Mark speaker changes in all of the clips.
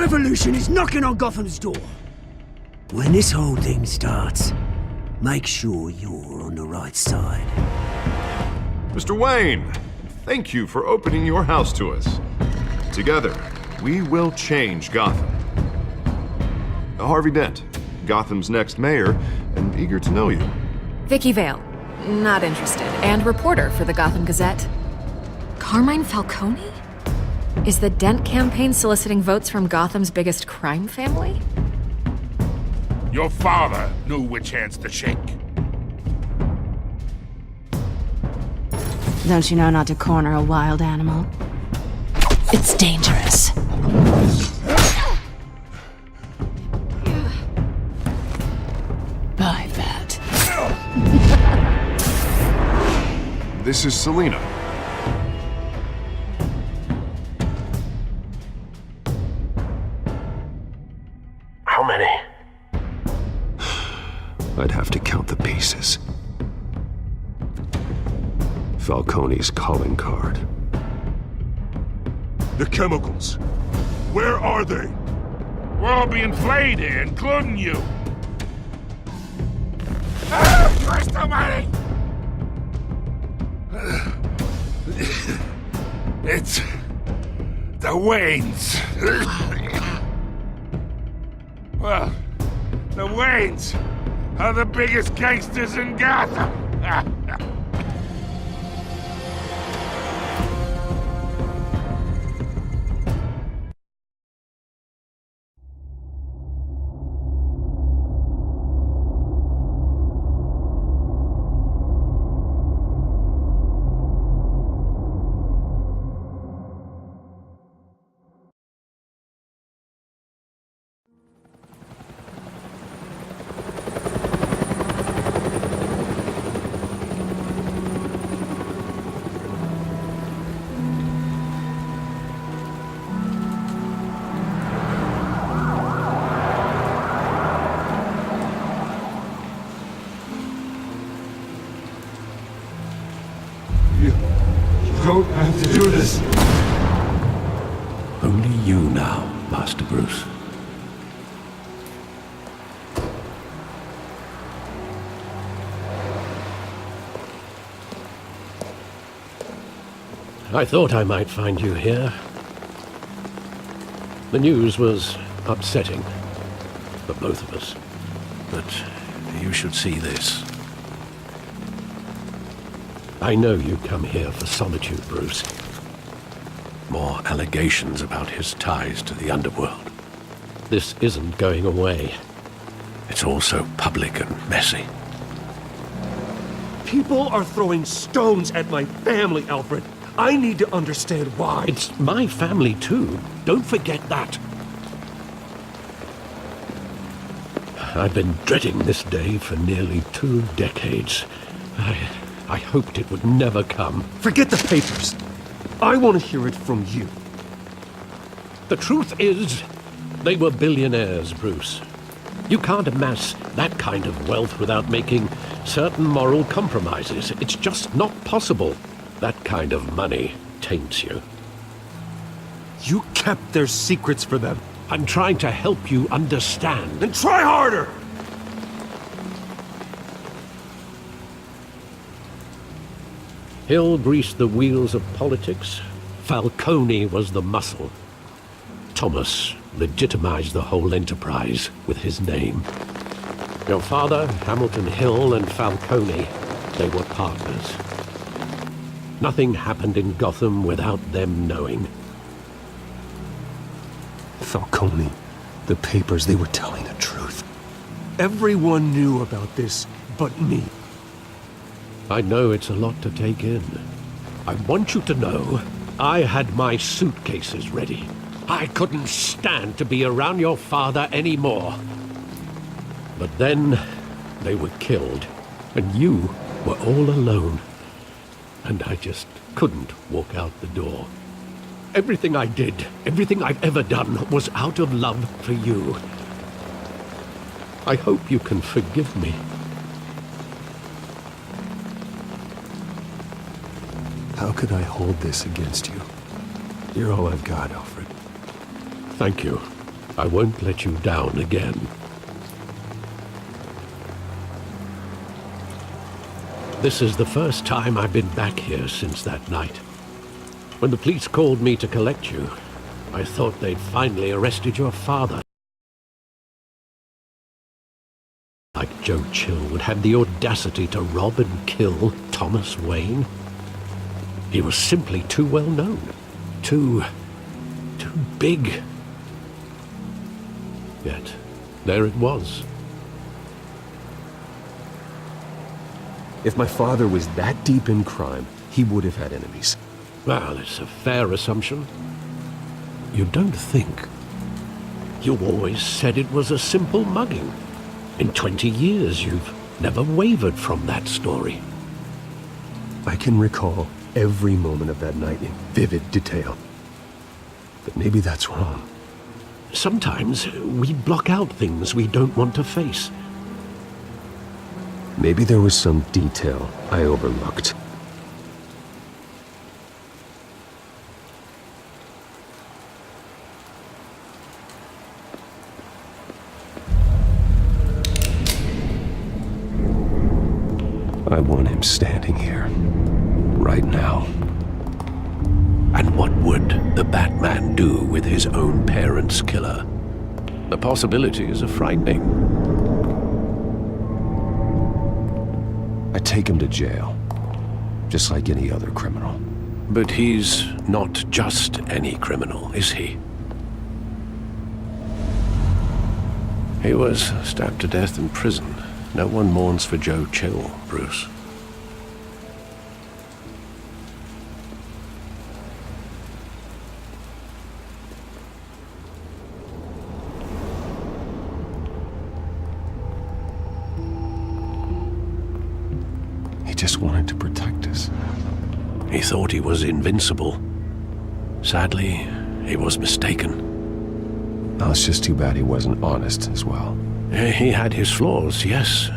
Speaker 1: revolution is knocking on Gotham's door. When this whole thing starts, make sure you're on the right side.
Speaker 2: Mr. Wayne, thank you for opening your house to us. Together, we will change Gotham. Harvey Dent, Gotham's next mayor, and eager to know you.
Speaker 3: Vicky Vale, not interested, and reporter for the Gotham Gazette. Carmine Falcone? Is the Dent campaign soliciting votes from Gotham's biggest crime family?
Speaker 4: Your father knew which hands to shake.
Speaker 5: Don't you know not to corner a wild animal? It's dangerous. Bye, Bat.
Speaker 2: This is Selina.
Speaker 6: How many?
Speaker 7: I'd have to count the pieces. Falcone's calling card.
Speaker 4: The chemicals. Where are they? We're all being played here, including you. Ah, Christ almighty! It's the Waynes. Well, the Waynes are the biggest gangsters in Gotham.
Speaker 8: Don't have to do this.
Speaker 7: Only you now, Master Bruce.
Speaker 6: I thought I might find you here. The news was upsetting for both of us. But you should see this. I know you come here for solitude, Bruce. More allegations about his ties to the underworld. This isn't going away. It's all so public and messy.
Speaker 8: People are throwing stones at my family, Alfred. I need to understand why.
Speaker 6: It's my family, too. Don't forget that. I've been dreading this day for nearly 2 decades. I hoped it would never come.
Speaker 8: Forget the papers. I want to hear it from you.
Speaker 6: The truth is, they were billionaires, Bruce. You can't amass that kind of wealth without making certain moral compromises. It's just not possible. That kind of money taints you.
Speaker 8: You kept their secrets for them.
Speaker 6: I'm trying to help you understand.
Speaker 8: Then try harder!
Speaker 6: Hill greased the wheels of politics. Falcone was the muscle. Thomas legitimized the whole enterprise with his name. Your father, Hamilton Hill, and Falcone, they were partners. Nothing happened in Gotham without them knowing.
Speaker 8: Falcone, the papers, they were telling the truth. Everyone knew about this but me.
Speaker 6: I know it's a lot to take in. I want you to know I had my suitcases ready. I couldn't stand to be around your father anymore. But then they were killed, and you were all alone. And I just couldn't walk out the door. Everything I did, everything I've ever done, was out of love for you. I hope you can forgive me.
Speaker 8: How could I hold this against you? You're all I've got, Alfred.
Speaker 6: Thank you. I won't let you down again. This is the first time I've been back here since that night. When the police called me to collect you, I thought they'd finally arrested your father. Like Joe Chill would have the audacity to rob and kill Thomas Wayne. He was simply too well known. Too big. Yet, there it was.
Speaker 8: If my father was that deep in crime, he would have had enemies.
Speaker 6: Well, it's a fair assumption. You don't think? You always said it was a simple mugging. In 20 years, you've never wavered from that story.
Speaker 8: I can recall every moment of that night in vivid detail. But maybe that's wrong.
Speaker 6: Sometimes we block out things we don't want to face.
Speaker 8: Maybe there was some detail I overlooked. I want him standing here, right now.
Speaker 6: And what would the Batman do with his own parents' killer? The possibilities are frightening.
Speaker 8: I take him to jail, just like any other criminal.
Speaker 6: But he's not just any criminal, is he? He was stabbed to death in prison. No one mourns for Joe Chill, Bruce.
Speaker 8: He just wanted to protect us.
Speaker 6: He thought he was invincible. Sadly, he was mistaken.
Speaker 8: Well, it's just too bad he wasn't honest as well.
Speaker 6: He had his flaws, yes.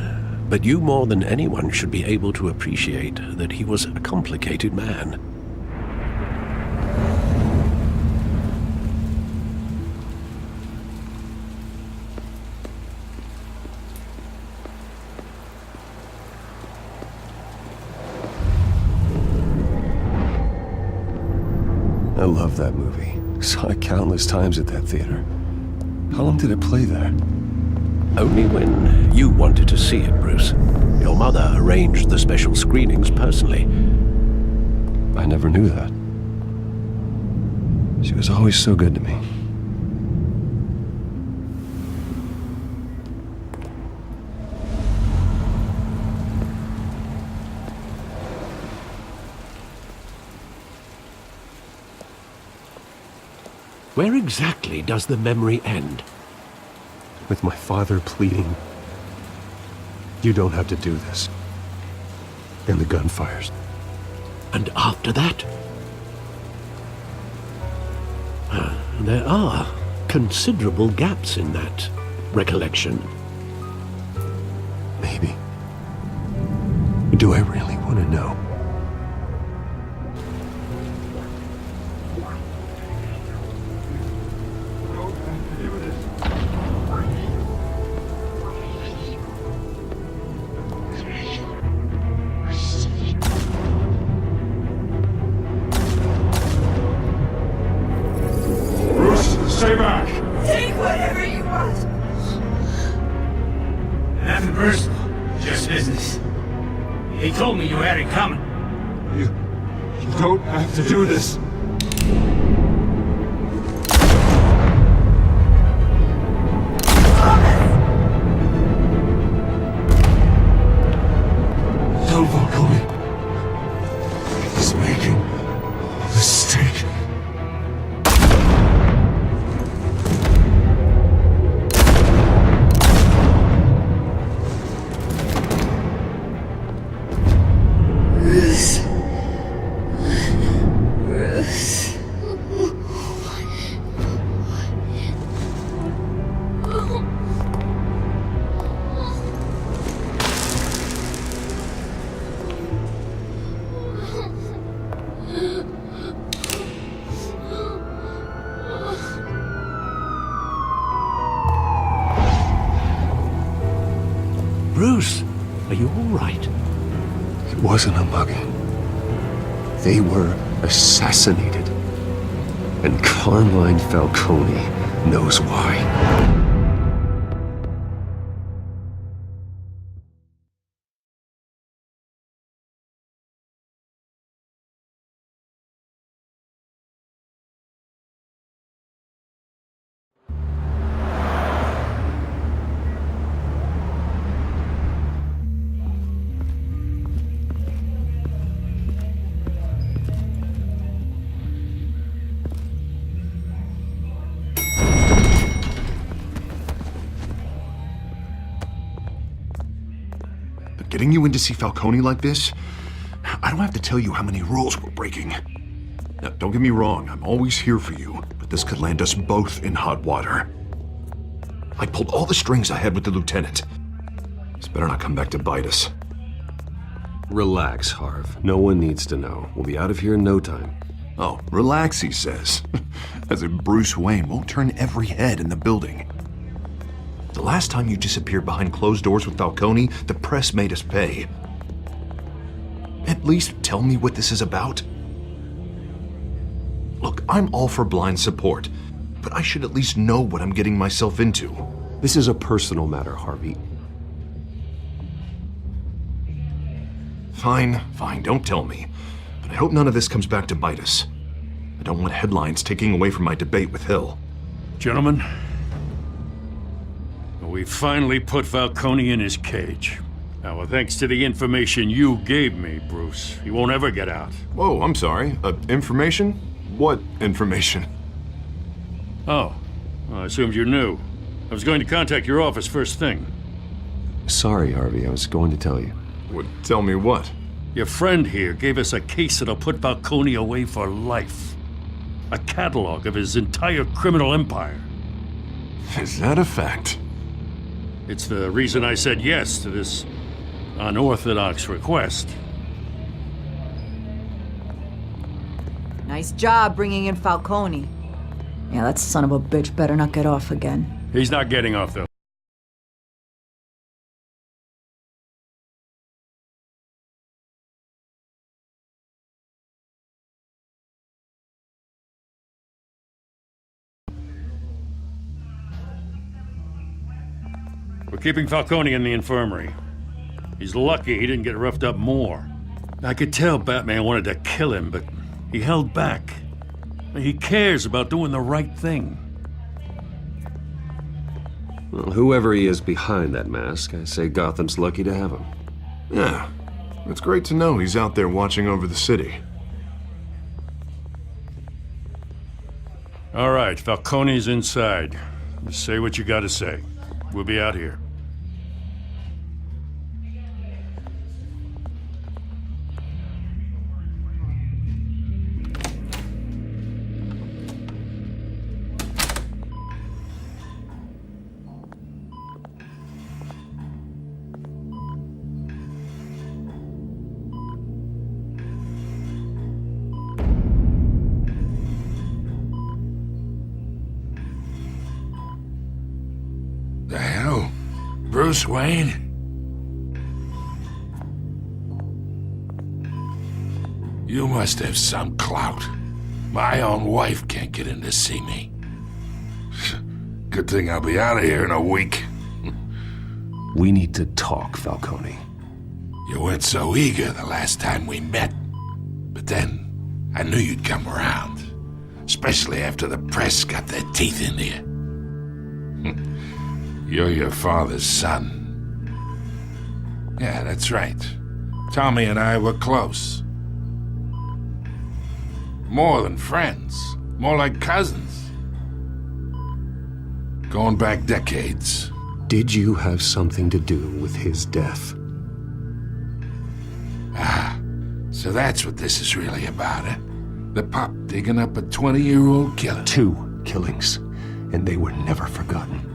Speaker 6: But you more than anyone should be able to appreciate that he was a complicated man.
Speaker 8: I love that movie. Saw it countless times at that theater. How long did it play there?
Speaker 6: Only when you wanted to see it, Bruce. Your mother arranged the special screenings personally.
Speaker 8: I never knew that. She was always so good to me.
Speaker 6: Where exactly does the memory end?
Speaker 8: With my father pleading, "You don't have to do this." And the gun fires.
Speaker 6: And after that? There are considerable gaps in that recollection.
Speaker 8: Maybe. Do I really want to know?
Speaker 4: Stay back!
Speaker 9: Take whatever you want!
Speaker 10: Nothing personal, just business. He told me you had it coming.
Speaker 4: You don't have to do this.
Speaker 8: Don't follow me. He's making a mistake.
Speaker 6: Bruce, are you all right?
Speaker 8: It wasn't a mugging. They were assassinated. And Carmine Falcone knows why.
Speaker 2: Getting you in to see Falcone like this? I don't have to tell you how many rules we're breaking. Now, don't get me wrong, I'm always here for you, but this could land us both in hot water. I pulled all the strings I had with the lieutenant. This better not come back to bite us.
Speaker 8: Relax, Harv. No one needs to know. We'll be out of here in no time.
Speaker 2: Oh, relax, he says. As if Bruce Wayne won't turn every head in the building. The last time you disappeared behind closed doors with Falcone, the press made us pay. At least tell me what this is about. Look, I'm all for blind support, but I should at least know what I'm getting myself into.
Speaker 8: This is a personal matter, Harvey.
Speaker 2: Fine, don't tell me. But I hope none of this comes back to bite us. I don't want headlines taking away from my debate with Hill.
Speaker 4: Gentlemen, we finally put Falcone in his cage. Now, well, thanks to the information you gave me, Bruce, he won't ever get out.
Speaker 2: Whoa, I'm sorry. Information? What information?
Speaker 4: Oh, well, I assumed you knew. I was going to contact your office first thing.
Speaker 8: Sorry, Harvey. I was going to tell you.
Speaker 2: Would tell me what?
Speaker 4: Your friend here gave us a case that'll put Falcone away for life. A catalog of his entire criminal empire.
Speaker 2: Is that a fact?
Speaker 4: It's the reason I said yes to this unorthodox request.
Speaker 11: Nice job bringing in Falcone. Yeah, that son of a bitch better not get off again.
Speaker 4: He's not getting off, though. We're keeping Falcone in the infirmary. He's lucky he didn't get roughed up more. I could tell Batman wanted to kill him, but he held back. He cares about doing the right thing.
Speaker 8: Well, whoever he is behind that mask, I say Gotham's lucky to have him.
Speaker 2: Yeah, it's great to know he's out there watching over the city.
Speaker 4: All right, Falcone's inside. Just say what you gotta say. We'll be out here.
Speaker 12: The hell? Bruce Wayne? You must have some clout. My own wife can't get in to see me. Good thing I'll be out of here in a week.
Speaker 8: We need to talk, Falcone.
Speaker 12: You weren't so eager the last time we met. But then, I knew you'd come around. Especially after the press got their teeth into you. You're your father's son. Yeah, that's right. Tommy and I were close. More than friends. More like cousins. Going back decades.
Speaker 8: Did you have something to do with his death?
Speaker 12: Ah, so that's what this is really about, eh? The pup digging up a 20-year-old killer.
Speaker 8: 2 killings, and they were never forgotten.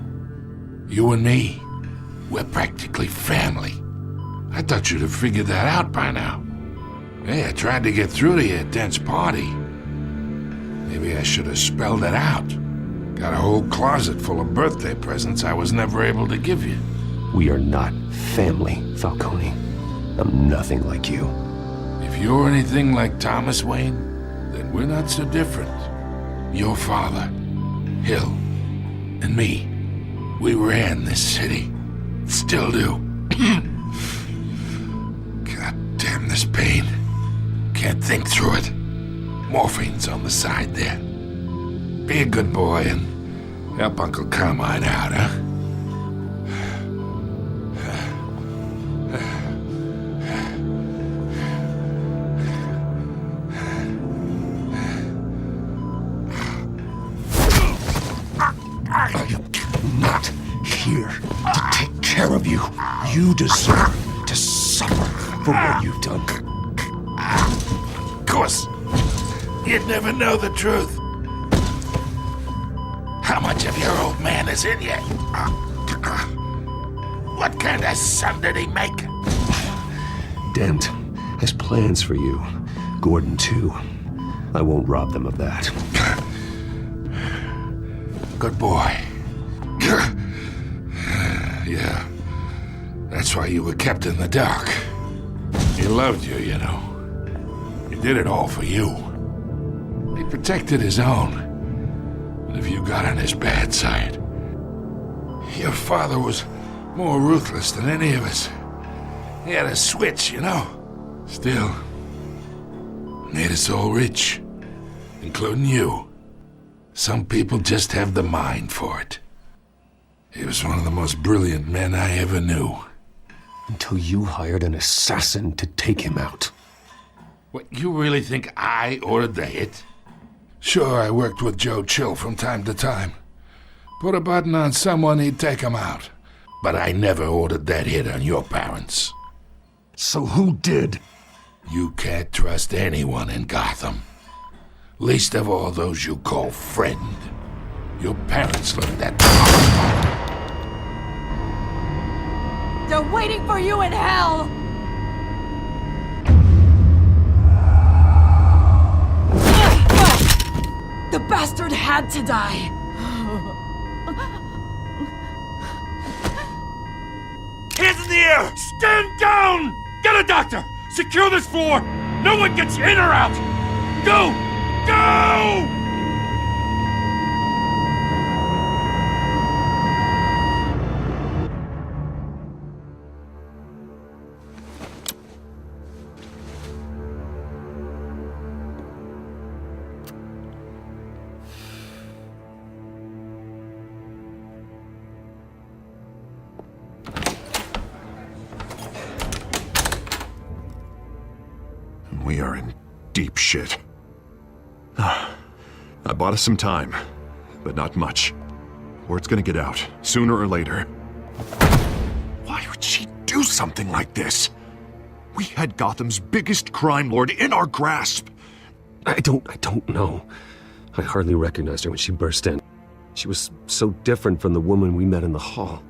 Speaker 12: You and me, we're practically family. I thought you'd have figured that out by now. Hey, I tried to get through to you at Dent's party. Maybe I should have spelled it out. Got a whole closet full of birthday presents I was never able to give you.
Speaker 8: We are not family, Falcone. I'm nothing like you.
Speaker 12: If you're anything like Thomas Wayne, then we're not so different. Your father, Hill, and me, we ran this city. Still do. God damn this pain. Can't think through it. Morphine's on the side there. Be a good boy and help Uncle Carmine out, huh?
Speaker 2: I am not here to take care of you. You deserve to suffer for what you've done.
Speaker 12: Of course, you'd never know the truth. How much of your old man is in you? What kind of son did he make?
Speaker 8: Dent has plans for you. Gordon, too. I won't rob them of that.
Speaker 12: Good boy. Yeah. That's why you were kept in the dark. He loved you, you know. He did it all for you. He protected his own. And if you got on his bad side, your father was more ruthless than any of us. He had a switch, you know. Still, made us all rich, including you. Some people just have the mind for it. He was one of the most brilliant men I ever knew.
Speaker 8: Until you hired an assassin to take him out.
Speaker 12: What, you really think I ordered the hit? Sure, I worked with Joe Chill from time to time. Put a button on someone, he'd take him out. But I never ordered that hit on your parents.
Speaker 2: So who did?
Speaker 12: You can't trust anyone in Gotham. Least of all those you call friend. Your parents learned that.
Speaker 11: They're waiting for you in hell! The bastard had to die!
Speaker 4: Hands in the air! Stand down! Get a doctor! Secure this floor! No one gets in or out! Go! Go!
Speaker 2: We are in deep shit. I bought us some time, but not much. Word's gonna get out, sooner or later. Why would she do something like this? We had Gotham's biggest crime lord in our grasp.
Speaker 8: I don't know. I hardly recognized her when she burst in. She was so different from the woman we met in the hall.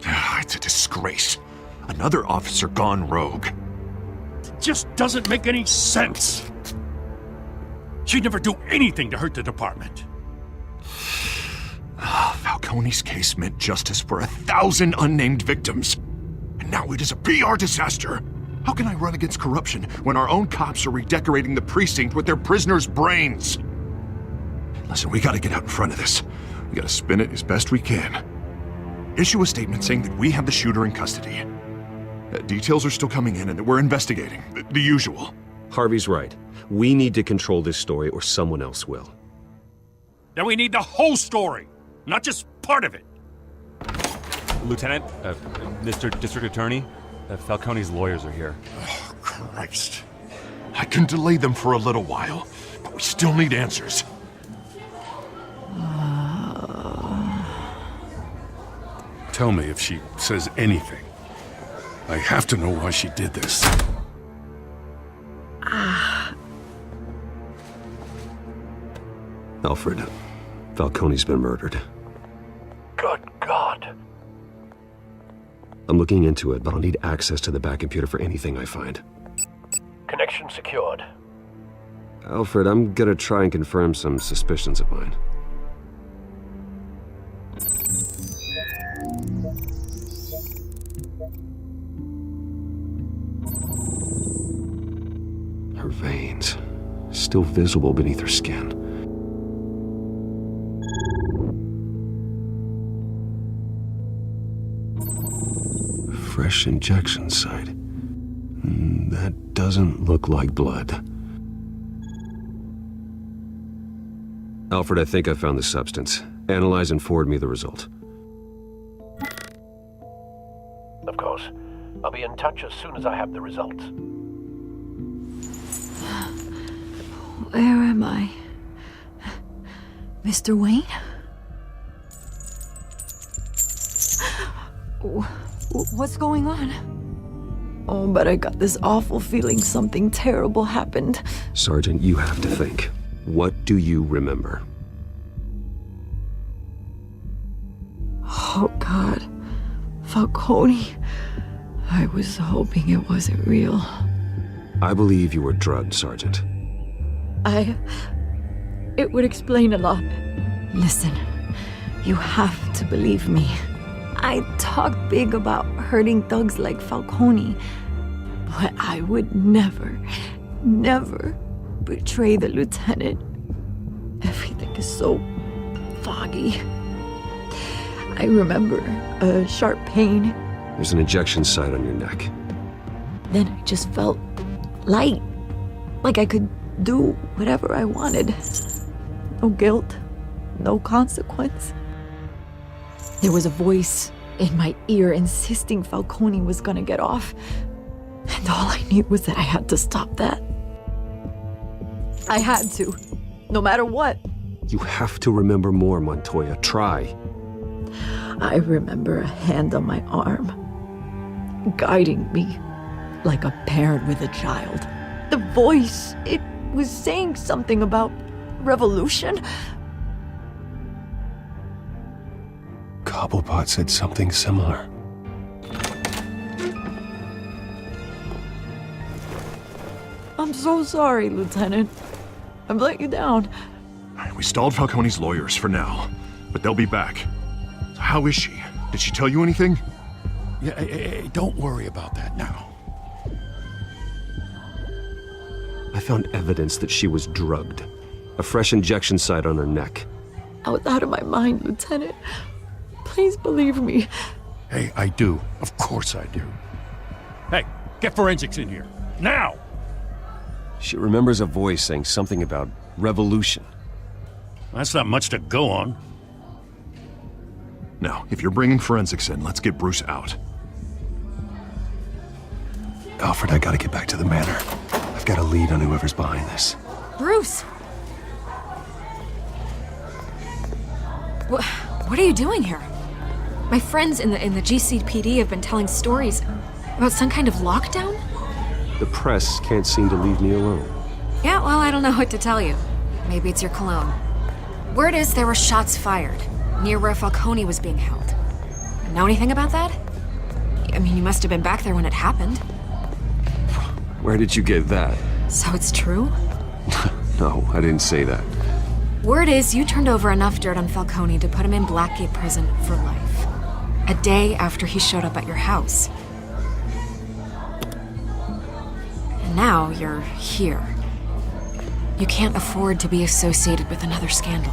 Speaker 2: It's a disgrace. Another officer gone rogue.
Speaker 4: It just doesn't make any sense. She'd never do anything to hurt the department.
Speaker 2: Falcone's case meant justice for 1,000 unnamed victims. And now it is a PR disaster. How can I run against corruption when our own cops are redecorating the precinct with their prisoners' brains? Listen, we gotta get out in front of this. We gotta spin it as best we can. Issue a statement saying that we have the shooter in custody. Details are still coming in and that we're investigating. The usual.
Speaker 8: Harvey's right. We need to control this story or someone else will.
Speaker 4: Then we need the whole story, not just part of it.
Speaker 13: Lieutenant, Mr. District Attorney, Falcone's lawyers are here.
Speaker 2: Oh, Christ. I can delay them for a little while, but we still need answers.
Speaker 4: Tell me if she says anything. I have to know why she did this.
Speaker 8: Alfred, Falcone's been murdered.
Speaker 1: Good God.
Speaker 8: I'm looking into it, but I'll need access to the back computer for anything I find.
Speaker 1: Connection secured.
Speaker 8: Alfred, I'm gonna try and confirm some suspicions of mine.
Speaker 7: Her veins, still visible beneath her skin. Fresh injection site. That doesn't look like blood. Alfred, I think I found the substance. Analyze and forward me the result.
Speaker 6: Of course. I'll be in touch as soon as I have the results.
Speaker 11: Where am I? Mr. Wayne? What's going on? Oh, but I got this awful feeling something terrible happened.
Speaker 7: Sergeant, you have to think. What do you remember?
Speaker 11: Oh, God. Falcone. I was hoping it wasn't real.
Speaker 7: I believe you were drugged, Sergeant.
Speaker 11: It would explain a lot. Listen, you have to believe me. I talk big about hurting thugs like Falcone, but I would never betray the lieutenant. Everything is so foggy. I remember a sharp pain.
Speaker 7: There's an injection site on your neck.
Speaker 11: Then I just felt light, like I could do whatever I wanted. No guilt, no consequence. There was a voice in my ear insisting Falcone was gonna get off. And all I knew was that I had to stop that. I had to, no matter what.
Speaker 7: You have to remember more, Montoya. Try.
Speaker 11: I remember a hand on my arm, guiding me like a parent with a child. The voice, it was saying something about revolution.
Speaker 8: Cobblepot said something similar.
Speaker 11: I'm so sorry, Lieutenant. I've let you down.
Speaker 2: We stalled Falcone's lawyers for now, but they'll be back. So how is she? Did she tell you anything?
Speaker 4: Yeah, hey, don't worry about that now.
Speaker 7: I found evidence that she was drugged. A fresh injection site on her neck.
Speaker 11: I was out of my mind, Lieutenant. Please believe me.
Speaker 4: Hey, I do. Of course I do. Hey, get forensics in here. Now!
Speaker 7: She remembers a voice saying something about revolution.
Speaker 4: That's not much to go on.
Speaker 2: Now, if you're bringing forensics in, let's get Bruce out.
Speaker 8: Alfred, I gotta get back to the manor. I've got a lead on whoever's behind this.
Speaker 3: Bruce! What are you doing here? My friends in the GCPD have been telling stories about some kind of lockdown?
Speaker 7: The press can't seem to leave me alone.
Speaker 3: Yeah, well, I don't know what to tell you. Maybe it's your cologne. Word is there were shots fired near where Falcone was being held. Know anything about that? I mean, you must have been back there when it happened.
Speaker 7: Where did you get that?
Speaker 3: So it's true?
Speaker 7: No, I didn't say that.
Speaker 3: Word is you turned over enough dirt on Falcone to put him in Blackgate Prison for life. A day after he showed up at your house. And now you're here. You can't afford to be associated with another scandal.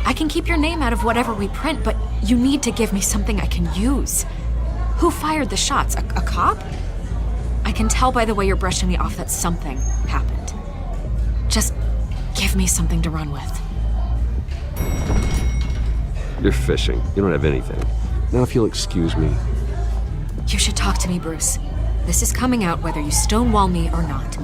Speaker 3: I can keep your name out of whatever we print, but you need to give me something I can use. Who fired the shots? A cop? I can tell by the way you're brushing me off that something happened. Just give me something to run with.
Speaker 7: You're fishing. You don't have anything. Now if you'll excuse me.
Speaker 3: You should talk to me, Bruce. This is coming out whether you stonewall me or not.